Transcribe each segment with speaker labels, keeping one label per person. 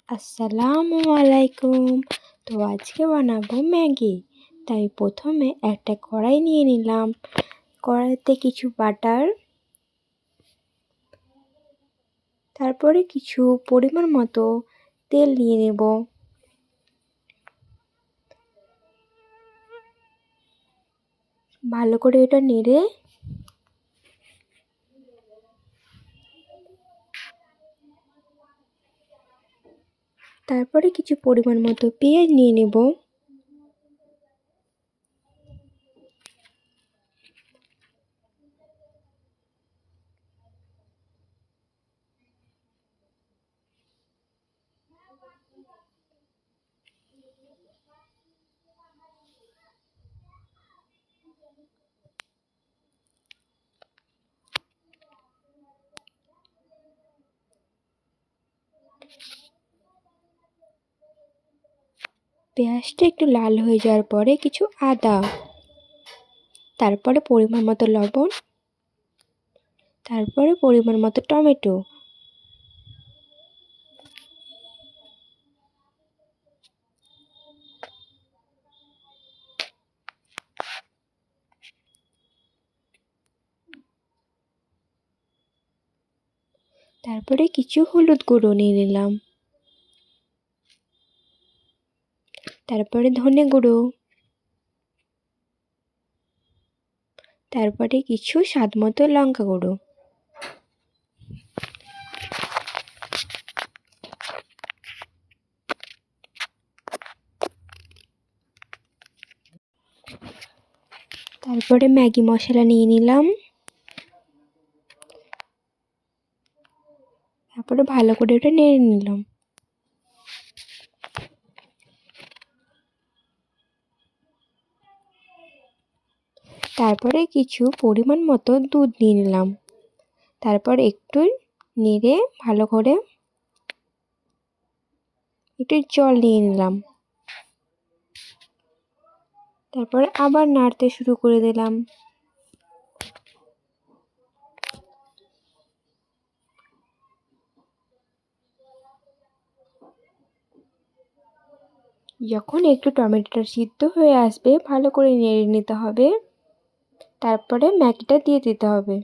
Speaker 1: আসসালামু আলাইকুম। তো আজকে বানাবো ম্যাগি। তাই প্রথমে একটা কড়াই নিয়ে নিলাম। কড়াইতে কিছু বাটার, তারপরে কিছু পরিমাণ মতো তেল নিয়ে নেব। ভালো করে এটা নেড়ে তারপরে কিছু পরিমাণ মতো পেঁয়াজ নিয়ে নেব। পেঁয়াজটা একটু লাল হয়ে যাওয়ার পরে কিছু আদা, তারপরে পরিমাণ মতো লবণ, তারপরে পরিমাণ মতো টমেটো, তারপরে কিছু হলুদ গুঁড়ো নিয়ে নিলাম, তারপরে ধনে গুঁড়ো, তারপরে কিছু স্বাদ মতো লঙ্কা গুঁড়ো। তারপরে ম্যাগি মশলা নিয়ে নিলাম। তারপরে ভালো করে ওটা নেড়ে নিলাম। তারপরে কিছু পরিমাণ মতো দুধ নিয়ে নিলাম। তারপর একটু নেড়ে ভালো করে একটু জল নিয়ে নিলাম। তারপর আবার নাড়তে শুরু করে দিলাম। যখন একটু টমেটোটা সিদ্ধ হয়ে আসবে ভালো করে নেড়ে নিতে হবে। তারপরে ম্যাগিটা দিয়ে দিতে হবে।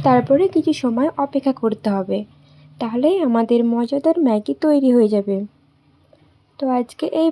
Speaker 1: তারপরে কিছু সময় অপেক্ষা করতে হবে, তাহলেই আমাদের মজাদার ম্যাগি তৈরি হয়ে যাবে। তো আজকে এই